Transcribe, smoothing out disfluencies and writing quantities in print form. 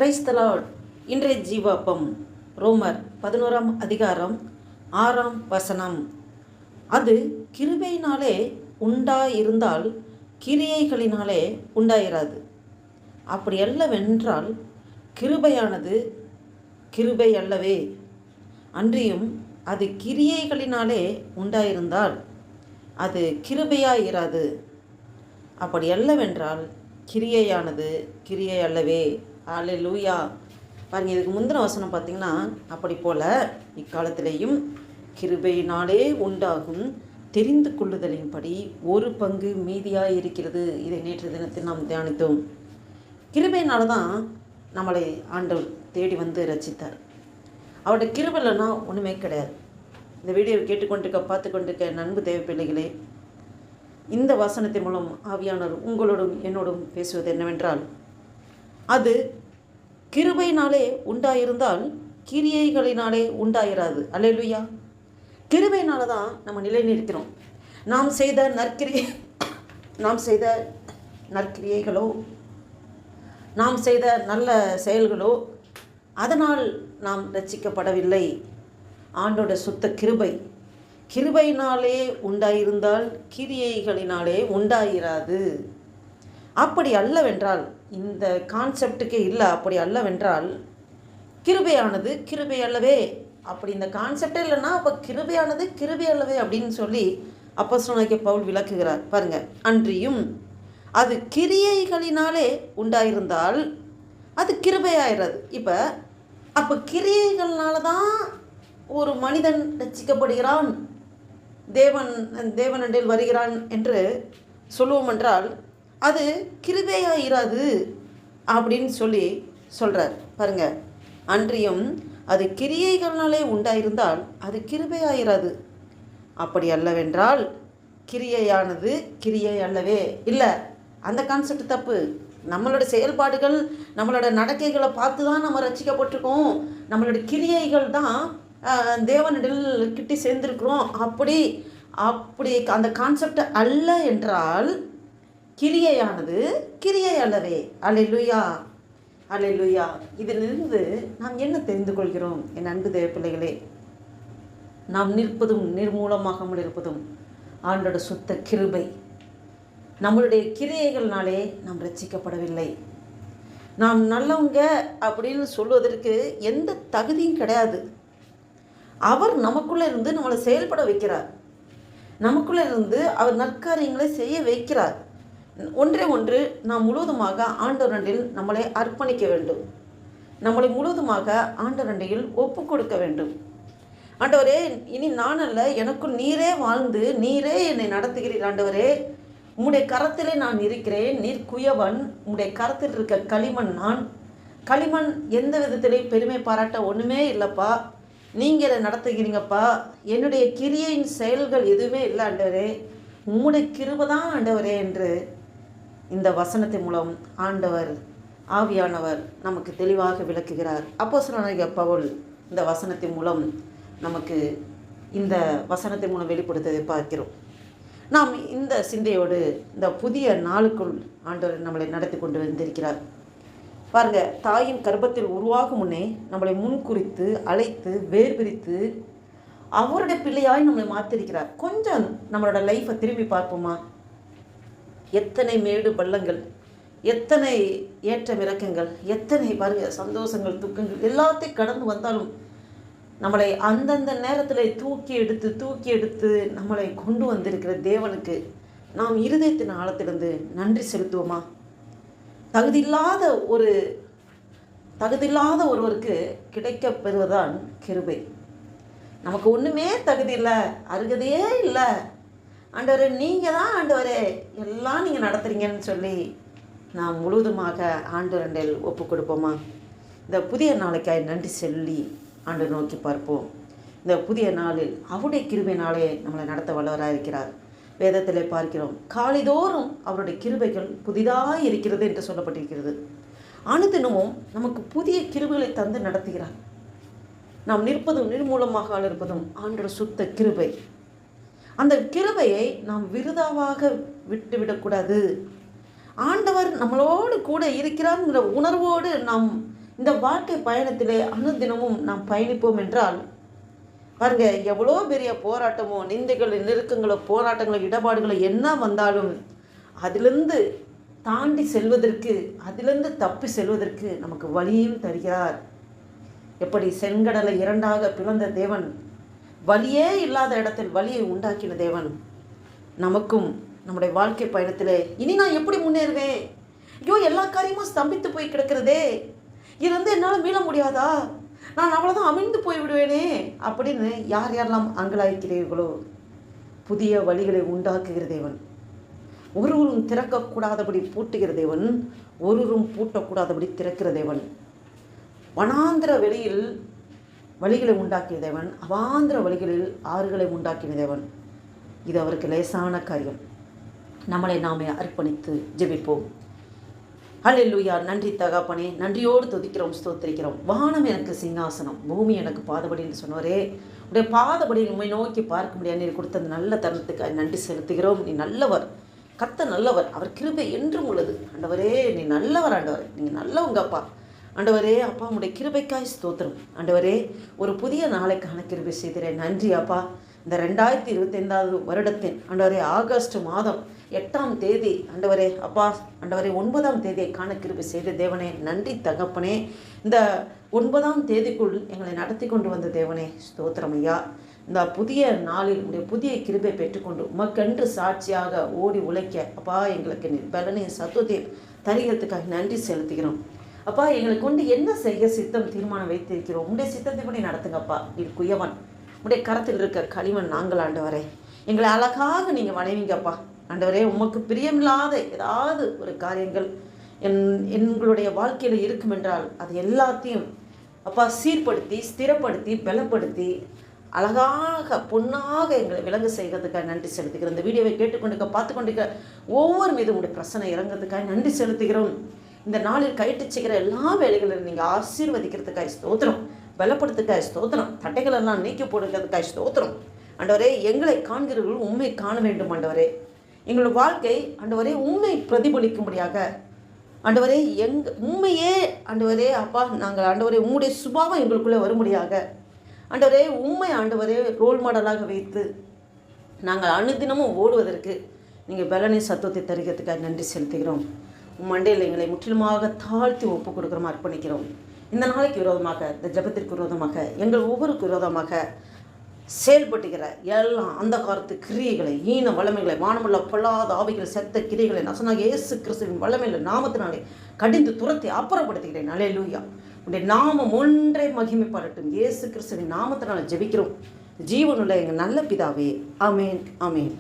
Praise the Lord. இன்றைய ஜீவாப்பம் ரோமர் 11ஆம் அதிகாரம் 6ஆம் வசனம். அது கிருபையினாலே உண்டாயிருந்தால் கிரியைகளினாலே உண்டாயிராது. அப்படி அல்லவென்றால் கிருபையானது கிருபை அல்லவே, அன்றியும் அது கிரியைகளினாலே உண்டாயிருந்தால் அது கிருபையாயிராது. அப்படி அல்லவென்றால் கிரியையானது கிரியை அல்லவே. அல்லேலூயா. பாருங்கள், இதுக்கு முந்தின வசனம் பார்த்திங்கன்னா, அப்படி போல் இக்காலத்திலேயும் கிருபையினாலே உண்டாகும் தெரிந்து கொள்ளுதலின்படி ஒரு பங்கு மீதியாக இருக்கிறது. இதை நேற்று தினத்தில் நாம் தியானித்தோம். கிருபையினால தான் நம்மளை ஆண்டவர் தேடி வந்து ரட்சித்தார். அவருடைய கிருபை இல்லைன்னா ஒன்றுமே கிடையாது. இந்த வீடியோவை கேட்டுக்கொண்டிருக்க பார்த்து கொண்டிருக்க நண்பு தேவ பிள்ளைகளே, இந்த வசனத்தின் மூலம் ஆவியானவர் உங்களோடும் என்னோடும் பேசுவது என்னவென்றால், அது கிருபையினாலே உண்டாயிருந்தால் கிரியைகளினாலே உண்டாயிராது. அல்லேலூயா. கிருபையினால தான் நம்ம நிலை நிற்கிறோம். நாம் செய்த நற்கிரியைகளோ, நாம் செய்த நல்ல செயல்களோ அதனால் நாம் ரட்சிக்கப்படவில்லை. ஆண்டோட சுத்த கிருபையினாலே உண்டாயிருந்தால் கிரியைகளினாலே உண்டாயிராது. அப்படி அல்லவென்றால், இந்த கான்செப்டுக்கே இல்லை. அப்படி அல்லவென்றால் கிருபையானது கிருபை அல்லவே. அப்படி இந்த கான்செப்டே இல்லைன்னா அப்போ கிருபையானது கிருபை அல்லவே அப்படின்னு சொல்லி அப்போஸ்தலனாகிய பவுல் விளக்குகிறார். பாருங்கள், அன்றியும் அது கிரியைகளினாலே உண்டாயிருந்தால் அது கிருபையாயிராது. அப்போ கிரியைகள்னால தான் ஒரு மனிதன் ரட்சிக்கப்படுகிறான், தேவனிடத்தில் வருகிறான் என்று சொல்லுவோம் என்றால் அது கிருபையாயிராது அப்படின்னு சொல்கிறார். பாருங்க, அன்றியும் அது கிரியைகள்னாலே உண்டாயிருந்தால் அது கிருபையாயிராது. அப்படி அல்லவென்றால் கிரியையானது கிரியை அல்லவே. இல்லை, அந்த கான்செப்ட் தப்பு. நம்மளோட செயல்பாடுகள், நம்மளோட நடக்கைகளை பார்த்து தான் நம்ம ரட்சிக்கப்பட்டிருக்கோம். நம்மளோட கிரியைகள் தான் தேவனிடல் கிட்டி சேர்ந்திருக்கிறோம். அப்படி அந்த கான்செப்ட் அல்ல என்றால் கிரியையானது கிரியை அல்லவே. அல்லேலூயா, அல்லேலூயா. இதிலிருந்து நாம் என்ன தெரிந்து கொள்கிறோம் என் அன்பு தேவ பிள்ளைகளே? நாம் நிற்பதும் நிர்மூலமாகாமல் இருப்பதும் ஆண்டோட சுத்த கிருபை. நம்மளுடைய கிரியைகள்னாலே நாம் ரட்சிக்கப்படவில்லை. நாம் நல்லவங்க அப்படின்னு சொல்வதற்கு எந்த தகுதியும் கிடையாது. அவர் நமக்குள்ளே இருந்து நம்மளை செயல்பட வைக்கிறார். நமக்குள்ளே இருந்து அவர் நற்காரியங்களை செய்ய வைக்கிறார். ஒன்று நாம் முழுவதுமாக ஆண்டவரில் நம்மளை அர்ப்பணிக்க வேண்டும். நம்மளை முழுவதுமாக ஆண்டவரில் ஒப்பு கொடுக்க வேண்டும். ஆண்டவரே, இனி நான் அல்ல, எனக்குள் நீரே வாழ்ந்து நீரே என்னை நடத்துகிறீர். ஆண்டவரே, உம்முடைய கரத்திலே நான் இருக்கிறேன். நீர் குயவன், உம்முடைய கரத்தில் இருக்க களிமண் நான். களிமண் எந்த விதத்திலையும் பெருமை பாராட்ட ஒன்றுமே இல்லைப்பா. நீங்கள் இதை நடத்துகிறீங்கப்பா. என்னுடைய கிரியையின் செயல்கள் எதுவுமே இல்லை ஆண்டவரே, உம்முடைய கிருபை தான் ஆண்டவரே என்று இந்த வசனத்தின் மூலம் ஆண்டவர் ஆவியானவர் நமக்கு தெளிவாக விளக்குகிறார். அப்போஸ்தலனாகிய பவுல் இந்த வசனத்தின் மூலம் நமக்கு இந்த வசனத்தின் மூலம் வெளிப்படுத்ததை பார்க்கிறோம். நாம் இந்த சிந்தையோடு இந்த புதிய நாளுக்குள் ஆண்டவர் நம்மளை நடத்தி கொண்டு வந்திருக்கிறார். பாருங்க, தாயின் கர்ப்பத்தில் உருவாகும் முன்னே நம்மளை முன்குறித்து அழைத்து வேர் பிரித்து அவருடைய பிள்ளையாய் நம்மளை மாற்றிருக்கிறார். கொஞ்சம் நம்மளோட லைஃப்பை திரும்பி பார்ப்போமா? எத்தனை மேடு பள்ளங்கள், எத்தனை ஏற்ற இறக்கங்கள், எத்தனை பாருங்க சந்தோஷங்கள், துக்கங்கள் எல்லாத்தையும் கடந்து வந்தாலும் நம்மளை அந்தந்த நேரத்தில் தூக்கி எடுத்து நம்மளை கொண்டு வந்திருக்கிற தேவனுக்கு நாம் இருதயத்தின் ஆழத்திலிருந்து நன்றி செலுத்துவோமா? தகுதியில்லாத ஒருவருக்கு கிடைக்க பெறுவதான் கிருபை. நமக்கு ஒன்றுமே தகுதி இல்லை, அருகதையே இல்லை. ஆண்டவரே, நீங்கள் தான் ஆண்டவரே எல்லாம் நீங்கள் நடத்துகிறீங்கன்னு சொல்லி நாம் முழுவதுமாக ஆண்டவரில் ஒப்பு கொடுப்போமா? இந்த புதிய நாளைக்காய் நன்றி சொல்லி ஆண்டவர் நோக்கி பார்ப்போம். இந்த புதிய நாளில் அவருடைய கிருபையினாலே நம்மளை நடத்த வல்லவராக இருக்கிறார். வேதத்திலே பார்க்கிறோம், காலைதோறும் அவருடைய கிருபைகள் புதிதாக இருக்கிறது என்று சொல்லப்பட்டிருக்கிறது. அனுதினமும் நமக்கு புதிய கிருபைகளை தந்து நடத்துகிறார். நாம் நிற்பதும் நிர்மூலமாக இருப்பதும் ஆண்டோட சுத்த கிருபை. அந்த கிருபையை நாம் விருதாவாக விட்டுவிடக்கூடாது. ஆண்டவர் நம்மளோடு கூட இருக்கிறாங்கிற உணர்வோடு நாம் இந்த வாழ்க்கை பயணத்திலே அனுதினமும் நாம் பயணிப்போம் என்றால் பாருங்க, எவ்வளோ பெரிய போராட்டமோ, நிந்தைகளோ, நெருக்கங்களோ, போராட்டங்களோ, இடபாடுகளோ என்ன வந்தாலும் அதிலிருந்து தாண்டி செல்வதற்கு, அதிலிருந்து தப்பி செல்வதற்கு நமக்கு வழியும் தருகிறார். எப்படி செங்கடலை இரண்டாக பிளந்த தேவன், வழியே இல்லாத இடத்தில் வழியை உண்டாக்கின தேவன், நமக்கும் நம்முடைய வாழ்க்கை பயணத்தில் இனி நான் எப்படி முன்னேறுவேன், ஐயோ எல்லா காரியமும் ஸ்தம்பித்து போய் கிடக்கிறதே, இது என்னால் மீள முடியாதா, நான் அவ்வளோதான் அமிழ்ந்து போய் விடுவேனே அப்படின்னு யார் யாரெல்லாம் அங்கலாய்க்கிறீர்களோ, புதிய வழிகளை உண்டாக்குகிற தேவன், ஒருவரும் திறக்கக்கூடாதபடி பூட்டுகிற தேவன், ஒருவரும் பூட்டக்கூடாதபடி திறக்கிற தேவன், வனாந்திர வெளியில் வழிகளை உண்டாக்கிய தேவன், அவாந்திர வழிகளில் ஆறுகளை உண்டாக்கின தேவன். இது அவருக்கு லேசான காரியம். நம்மளை நாமே அர்ப்பணித்து ஜெபிப்போம். ஹல்லேலூயா. நன்றி தகப்பனே, நன்றியோடு துதிக்கிறோம், ஸ்தோத்திரிக்கிறோம். வானம் எனக்கு சிங்காசனம், பூமி எனக்கு பாதபடின்னு சொன்னவரே, உடைய பாதபடி உண்மை நோக்கி பார்க்க முடியாது நீர் கொடுத்த அந்த நல்ல தருணத்துக்கு நன்றி செலுத்துகிறோம். நீ நல்லவர், கர்த்தர் நல்லவர், அவர் கிருபை என்றும் உள்ளது. ஆண்டவரே நீ நல்லவர், ஆண்டவர் நீங்கள் நல்லவங்கப்பா. ஆண்டவரே அப்பா, உடைய கிருபைக்காய் ஸ்தோத்திரம். ஆண்டவரே ஒரு புதிய நாளைக்கான கிருபை செய்கிறேன், நன்றி அப்பா. இந்த 2025 வருடத்தின் ஆண்டவரே ஆகஸ்ட் மாதம் 8ஆம் தேதி ஆண்டவரே அப்பா, ஆண்டவரே 9ஆம் தேதியை காண கிருபை செய்த தேவனே, நன்றி தகப்பனே. இந்த 9ஆம் தேதிக்குள் எங்களை நடத்தி கொண்டு வந்த தேவனே ஸ்தோத்திரம் ஐயா. இந்த புதிய நாளில் உடைய புதிய கிருபை பெற்றுக்கொண்டு உமக்கென்று சாட்சியாக ஓடி உழைக்க அப்பா எங்களுக்கு பலனையும் சத்துவத்தையும் தருகிறதுக்காக நன்றி செலுத்துகிறோம் அப்பா. எங்களை கொண்டு என்ன செய்ய சித்தம் தீர்மானம் வைத்திருக்கிறோம், உடைய சித்தத்தை படி நடத்துங்கப்பா. இது குயவன், உடைய கரத்தில் இருக்க களிமண் நாங்கள் ஆண்டவரே, எங்களை அழகாக நீங்கள் வணைவீங்கப்பா. ஆண்டவரே உமக்கு பிரியமில்லாத ஏதாவது ஒரு காரியங்கள் எங்களுடைய வாழ்க்கையில் இருக்கும் என்றால் அது எல்லாத்தையும் அப்பா சீர்படுத்தி, ஸ்திரப்படுத்தி, பலப்படுத்தி, அழகாக பொன்னாக எங்களை விளங்க செய்கிறதுக்காக நன்றி செலுத்துகிறோம். இந்த வீடியோவை கேட்டுக்கொண்டிருக்க, பார்த்து கொண்டிருக்க ஒவ்வொரு மீதும் உடைய பிரச்சனை இறங்கிறதுக்காக நன்றி செலுத்துகிறோம். இந்த நாளில் கைட்டு செய்கிற எல்லா வேலைகளிலும் நீங்கள் ஆசீர்வதிக்கிறதுக்காக ஸ்தோத்திரம், பலப்படுத்துக்காய் ஸ்தோத்திரம், தட்டைகள் எல்லாம் நீக்கி போடுகிறதுக்காய் ஸ்தோத்திரம். ஆண்டவரே எங்களை காண்கிறவர்கள் உண்மை காண வேண்டும் ஆண்டவரே. எங்களோட வாழ்க்கை ஆண்டவரே உண்மை பிரதிபலிக்கும்படியாக ஆண்டவரே உண்மையே ஆண்டவரே அப்பா, நாங்கள் ஆண்டவரே உம்முடைய சுபாவம் எங்களுக்குள்ளே வரும்படியாக ஆண்டவரே உண்மை ஆண்டவரே ரோல் மாடலாக வைத்து நாங்கள் அனுதினமும் ஓடுவதற்கு நீங்கள் பலனை சத்துவத்தை தருகிறதுக்காக நன்றி செலுத்துகிறோம். மண்டையில் எங்களை முற்றிலுமாக தாழ்த்தி ஒப்பு கொடுக்குறோம், அர்ப்பணிக்கிறோம். இந்த நாளைக்கு விரோதமாக, இந்த ஜபத்திற்கு விரோதமாக, எங்கள் ஒவ்வொருக்கு விரோதமாக செயல்பட்டுகிற எல்லாம் அந்த காலத்து கிரியைகளை, ஈன வல்லமைகளை, வானமுள்ள பொல்லாத ஆவிகளை, செத்த கிரியைகளை நசனாக இயேசு கிறிஸ்துவின் வல்லமையில் நாமத்தினாலே கடிந்து துரத்தி அப்புறப்படுத்துகிறேன். அல்லேலூயா. உடைய நாமம் ஒன்றே மகிமைப்படட்டும். இயேசு கிறிஸ்துவின் நாமத்தினால ஜெபிக்கிறோம் ஜீவனுள்ள எங்கள் நல்ல பிதாவே. ஆமேன், ஆமேன்.